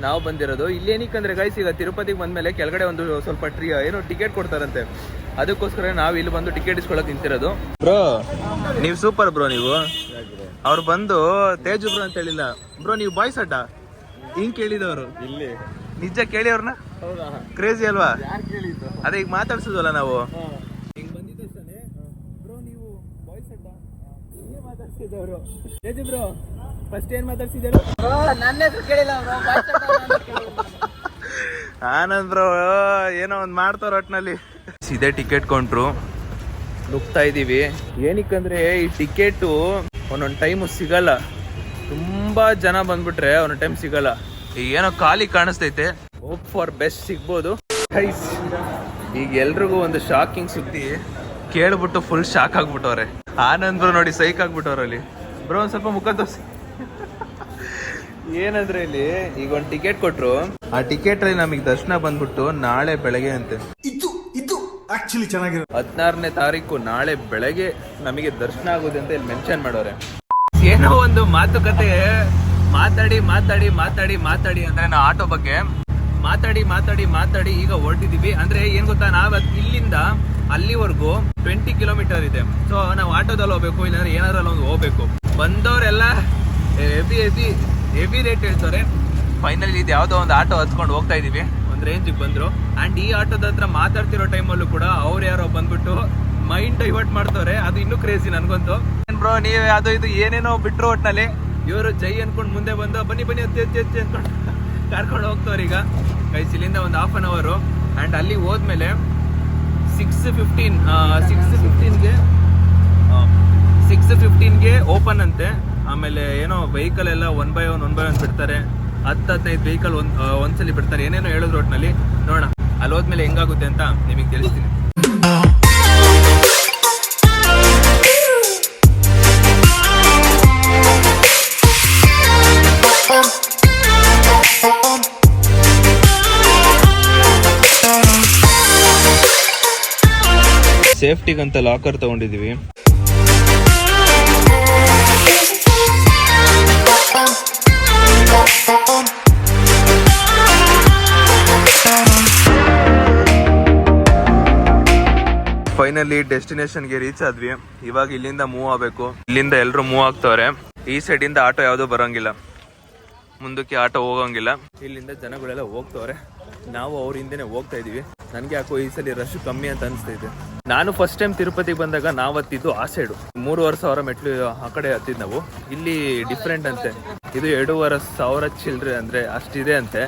ನಾವು ಬಂದಿರೋದು. ಇಲ್ಲಿ ಏನಕ್ಕಂದ್ರೆ ಗೈಸ್, ಈಗ ತಿರುಪತಿಗೆ ಬಂದ್ಮೇಲೆ ಕೆಳಗಡೆ ಒಂದು ಸ್ವಲ್ಪ ಏನೋ ಟಿಕೆಟ್ ಕೊಡ್ತಾರಂತೆ, ಅದಕ್ಕೋಸ್ಕರ ನಾವು ಇಲ್ಲಿ ಬಂದು ಟಿಕೆಟ್ ಇಸ್ಕೊಳಕ್ ನಿಂತಿರೋದು. ಬ್ರೋ ನೀವು ಸೂಪರ್ ಬ್ರೋ. ನೀವು ಅವ್ರು ಬಂದು ತೇಜು ಬ್ರೋ ಅಂತ ಹೇಳಿಲ್ಲ ಬ್ರೋ, ನೀವು ಬಾಯ್ಸ್ ಅಡ್ಡ ಹಿಂಗ್ ಕೇಳಿದವರು ಇಲ್ಲಿ ನಿಜ ಕೇಳಿ ಅವ್ರನ್ನ. ಕ್ರೇಜಿ ಅಲ್ವಾ? ಅದೇ ಈಗ ಮಾತಾಡ್ಸೋದಲ್ಲ ನಾವು. ಹಿಂಗ್ ಬಂದಿದ್ದಷ್ಟೇ ಬ್ರೋ ನೀವು ಬಾಯ್ಸ್ ಅಡ್ಡ ಹಿಂಗೆ ಮಾತಾಡ್ಸಿದವರು. ತೇಜು ಬ್ರೋ ಫಸ್ಟ್ ಏನ್ ಮಾತಾಡ್ಸಿದ್ರು? ನನ್ನ ಹೆಸರು ಕೇಳಿಲ್ಲ ಆನಂದ್ ಬ್ರೋ ಏನೋ ಒಂದ್ ಮಾಡ್ತಾರ ಒಟ್ನಲ್ಲಿ. ಇದೇ ಟಿಕೆಟ್ ಕೊಂಡ್ರು ನುಗ್ತಾ ಇದೀವಿ. ಏನಕ್ಕಂದ್ರೆ ಈ ಟಿಕೆಟು ಒಂದೊಂದು ಟೈಮು ಸಿಗಲ್ಲ, ತುಂಬಾ ಜನ ಬಂದ್ಬಿಟ್ರೆ ಒಂದೊಂದು ಟೈಮ್ ಸಿಗಲ್ಲ. ಈಗ ಏನೋ ಖಾಲಿ ಕಾಣಿಸ್ತೈತೆ, ಹೋಪ್ ಫಾರ್ ಬೆಸ್ಟ್ ಸಿಗ್ಬೋದು. ಈಗ ಎಲ್ರಿಗೂ ಒಂದು ಶಾಕಿಂಗ್ ಸುದ್ದಿ ಕೇಳ್ಬಿಟ್ಟು ಫುಲ್ ಶಾಕ್ ಆಗ್ಬಿಟ್ಟವ್ರೆ. ಆನಂದ್ ಬ್ರೋ ನೋಡಿ ಸೈಕ್ ಆಗ್ಬಿಟ್ಟವ್ರಲ್ಲಿ. ಬ್ರೋ ಒಂದ್ ಸ್ವಲ್ಪ ಮುಖ ತೋರಿಸಿ. ಏನಂದ್ರೆ ಇಲ್ಲಿ ಈಗ ಒಂದು ಟಿಕೆಟ್ ಕೊಟ್ರು, ಆ ಟಿಕೆಟ್ ಅಲ್ಲಿ ನಮಗೆ ದರ್ಶನ ಬಂದ್ಬಿಟ್ಟು ನಾಳೆ ಬೆಳಗ್ಗೆ ಅಂತೆ. ಇದು ಆಕ್ಚುಲಿ ಚೆನ್ನಾಗಿರೋ 16ನೇ ತಾರೀಕು ನಾಳೆ ಬೆಳಗ್ಗೆ ನಮಗೆ ದರ್ಶನ ಆಗೋದು ಅಂತ ಇಲ್ಲಿ ಮೆನ್ಷನ್ ಮಾಡೋರೆ. ಏನೋ ಒಂದು ಮಾತುಕತೆ ಮಾತಾಡಿ ಮಾತಾಡಿ ಮಾತಾಡಿ ಮಾತಾಡಿ ಅಂದ್ರೆ ನಾವು ಆಟೋ ಬಗ್ಗೆ ಮಾತಾಡಿ ಮಾತಾಡಿ ಮಾತಾಡಿ ಈಗ ಹೊರಟಿದೀವಿ. ಅಂದ್ರೆ ಏನ್ ಗೊತ್ತಾ, ನಾವ್ ಇಲ್ಲಿಂದ ಅಲ್ಲಿವರೆಗೂ 20 ಕಿಲೋಮೀಟರ್ ಇದೆ. ಸೊ ನಾವು ಆಟೋದಲ್ಲಿ ಹೋಗ್ಬೇಕು, ಇಲ್ಲಾಂದ್ರೆ ಏನಾದ್ರಲ್ಲಿ ಒಂದು ಹೋಗ್ಬೇಕು. ಬಂದವರೆಲ್ಲ ಹೆವಿ ರೇಟ್ ಹೇಳ್ತಾರೆ. ಫೈನಲಿ ಇದು ಯಾವ್ದೋ ಒಂದು ಆಟೋ ಹತ್ಕೊಂಡು ಹೋಗ್ತಾ ಇದೀವಿ, ಒಂದ್ ರೇಂಜಿಗೆ ಬಂದ್ರು. ಅಂಡ್ ಈ ಆಟೋದ ಹತ್ರ ಮಾತಾಡ್ತಿರೋ ಟೈಮಲ್ಲೂ ಕೂಡ ಅವ್ರು ಯಾರೋ ಬಂದ್ಬಿಟ್ಟು ಮೈಂಡ್ ಡೈವರ್ಟ್ ಮಾಡ್ತವ್ರೆ. ಅದು ಇನ್ನೂ ಕ್ರೇಜಿ ನನ್ಗಂತೂ. ಏನ್ ಬ್ರೋ ನೀವ್ ಅದು ಇದು ಏನೇನೋ ಬಿಟ್ರು ಒಟ್ನಲ್ಲಿ ಇವರು ಜೈ ಅನ್ಕೊಂಡು ಮುಂದೆ ಬಂದು ಬನ್ನಿ ಬನ್ನಿ ಅನ್ಕೊಂಡು ಕರ್ಕೊಂಡು ಹೋಗ್ತವ್ರ. ಈಗ ಗೈಸ್ ಇಲ್ಲಿಂದ ಒಂದು 1/2 hour. ಅಂಡ್ ಅಲ್ಲಿ ಹೋದ್ಮೇಲೆ 6:15ಗೆ ಓಪನ್ ಅಂತೆ. ಆಮೇಲೆ ಏನೋ ವೆಹಿಕಲ್ ಎಲ್ಲ 1 by 1 ಬಿಡ್ತಾರೆ. 10-15 ವೆಹಿಕಲ್ ಒಂದ್ಸಲಿ ಬಿಡ್ತಾರೆ, ಏನೇನೋ ಹೇಳಿದ್ರು ಒಟ್ನಲ್ಲಿ. ನೋಡೋಣ ಅಲ್ಲಿ ಹೋದ್ಮೇಲೆ ಹೆಂಗಾಗುತ್ತೆ ಅಂತ ನಿಮಗೆ ತಿಳಿಸ್ತೀನಿ. ಸೇಫ್ಟಿಗಂತ ಲಾಕರ್ ತಗೊಂಡಿದೀವಿ. ಫೈನಲಿ ಡೆಸ್ಟಿನೇಷನ್ಗೆ ರೀಚ್ ಆದ್ವಿ. ಇವಾಗ ಇಲ್ಲಿಂದ ಮೂವ್ ಆಗ್ಬೇಕು. ಇಲ್ಲಿಂದ ಎಲ್ರು ಮೂವ್ ಆಗ್ತವ್ರೆ. ಈ ಸೈಡ್ ಇಂದ ಆಟೋ ಯಾವ್ದು ಬರಂಗಿಲ್ಲ, ಮುಂದಕ್ಕೆ ಆಟೋ ಹೋಗಂಗಿಲ್ಲ. ಇಲ್ಲಿಂದ ಜನಗಳೆಲ್ಲ ಹೋಗ್ತವ್ರೆ, ನಾವು ಅವ್ರ ಹಿಂದೆನೆ ಹೋಗ್ತಾ ಇದೀವಿ. ನನ್ಗೆ ಯಾಕೋ ಈ ಸಲ ರಶ್ ಕಮ್ಮಿ ಅಂತ ಅನಿಸ್ತೈತೆ. ನಾನು ಫಸ್ಟ್ ಟೈಮ್ ತಿರುಪತಿಗೆ ಬಂದಾಗ ನಾವು ಹತ್ತಿದ್ದು ಆ ಸೈಡು 3,500 ಮೆಟ್ಲು ಆ ಕಡೆ ಹತ್ತಿದ್ ನಾವು. ಇಲ್ಲಿ ಡಿಫ್ರೆಂಟ್ ಅಂತೆ, ಇದು 2,500 ಚಿಲ್ಡ್ರೆ ಅಂದ್ರೆ ಅಷ್ಟಿದೆ ಅಂತೆ.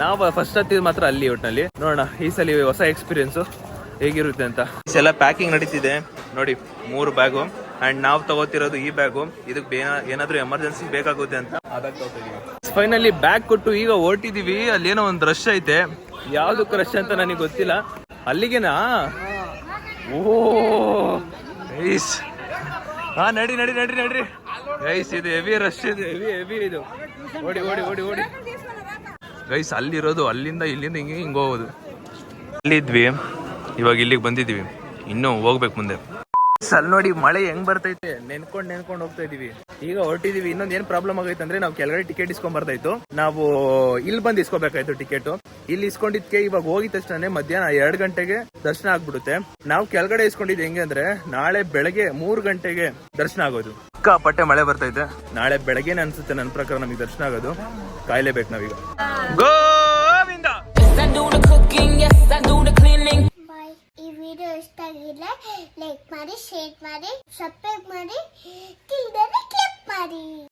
ನಾವು ಫಸ್ಟ್ ಹತ್ತಿದ್ ಮಾತ್ರ ಅಲ್ಲಿ ಒಟ್ಟಿನಲ್ಲಿ. ನೋಡೋಣ ಈ ಸಲ ಹೊಸ ಎಕ್ಸ್ಪೀರಿಯನ್ಸು ಹೇಗಿರುತ್ತೆ ಅಂತ. ಎಲ್ಲ ಪ್ಯಾಕಿಂಗ್ ನಡೀತಿದೆ ನೋಡಿ, 3 ಬ್ಯಾಗು. ಅಂಡ್ ನಾವು ತಗೋತಿರೋದು ಈ ಬ್ಯಾಗು. ಇದಕ್ಕೆ ಏನಾದ್ರೂ ಎಮರ್ಜೆನ್ಸಿ ಬೇಕಾಗುತ್ತೆ ಅಂತ ಆ ಬ್ಯಾಗ್ ತಗೋತಿದೀವಿ. ಫೈನಲಿ ಬ್ಯಾಗ್ ಕೊಟ್ಟು ಈಗ ಹೊರಟಿದೀವಿ. ಅಲ್ಲಿ ಏನೋ ಒಂದು ರಶ್ ಐತೆ, ಯಾವ್ದಕ್ಕೆ ರಶ್ ಅಂತ ನನಗೆ ಗೊತ್ತಿಲ್ಲ. ಅಲ್ಲಿಗೆನಾ? ಓ ಗೈಸ್, ಹಾ ನಡಿ ನಡಿ ನಡಿ ನಡ್ರಿ ಗೈಸ್, ಇದು ಹೆವಿ ರಶ್ ಇದೆ, ಹೆವಿ ಇದು. ಓಡಿ ಓಡಿ ಓಡಿ ಓಡಿ ಗೈಸ್. ಅಲ್ಲಿರೋದು ಅಲ್ಲಿಂದ ಇಲ್ಲಿಂದ ಹಿಂಗೆ ಹೋಗೋದು. ಅಲ್ಲಿದ್ವಿ, ಇವಾಗ ಇಲ್ಲಿಗೆ ಬಂದಿದ್ದೀವಿ, ಇನ್ನೂ ಹೋಗ್ಬೇಕು ಮುಂದೆ. ಅಲ್ಲಿ ನೋಡಿ ಮಳೆ ಹೆಂಗ್ ಬರ್ತೈತೆ, ನೆನ್ಕೊಂಡ್ ಹೋಗ್ತಾ ಇದೀವಿ. ಈಗ ಹೊರಟಿದೀವಿ. ಇನ್ನೊಂದ್ ಏನ್ ಪ್ರಾಬ್ಲಮ್ ಆಗೈತೆ ಅಂದ್ರೆ ನಾವು ಕೆಳಗಡೆ ಟಿಕೆಟ್ ಇಸ್ಕೊಂಡ್ ಬರ್ತಾಯ್ತು, ನಾವು ಇಲ್ಲಿ ಬಂದು ಇಸ್ಕೋಬೇಕಾಯ್ತು ಟಿಕೆಟ್. ಇಲ್ಲಿ ಇಸ್ಕೊಂಡಿದ್ಕೆ ಇವಾಗ ಹೋಗಿದ ತಕ್ಷಣ ಮಧ್ಯಾಹ್ನ 2 ಗಂಟೆಗೆ ದರ್ಶನ ಆಗ್ಬಿಡುತ್ತೆ. ನಾವು ಕೆಳಗಡೆ ಇಸ್ಕೊಂಡಿದ್ದು ಹೆಂಗೆ ಅಂದ್ರೆ ನಾಳೆ ಬೆಳಗ್ಗೆ 3 ಗಂಟೆಗೆ ದರ್ಶನ ಆಗೋದು. ಸಿಕ್ಕಾಪಟ್ಟೆ ಮಳೆ ಬರ್ತೈತೆ. ನಾಳೆ ಬೆಳಗ್ಗೆನೆ ಅನ್ಸುತ್ತೆ ನನ್ನ ಪ್ರಕಾರ ನಮಗೆ ದರ್ಶನ ಆಗೋದು. ಕಾಯ್ಲೇಬೇಕು ನಾವೀಗ. ಗೋವಿಂದ. ಈ ವಿಡಿಯೋ ಇಷ್ಟ ಆಗಿದ್ರೆ ಲೈಕ್ ಮಾಡಿ, ಶೇರ್ ಮಾಡಿ, ಸಬ್ಸ್ಕ್ರೈಬ್ ಮಾಡಿ, ಕ್ಲಿಕ್ ಮಾಡಿ.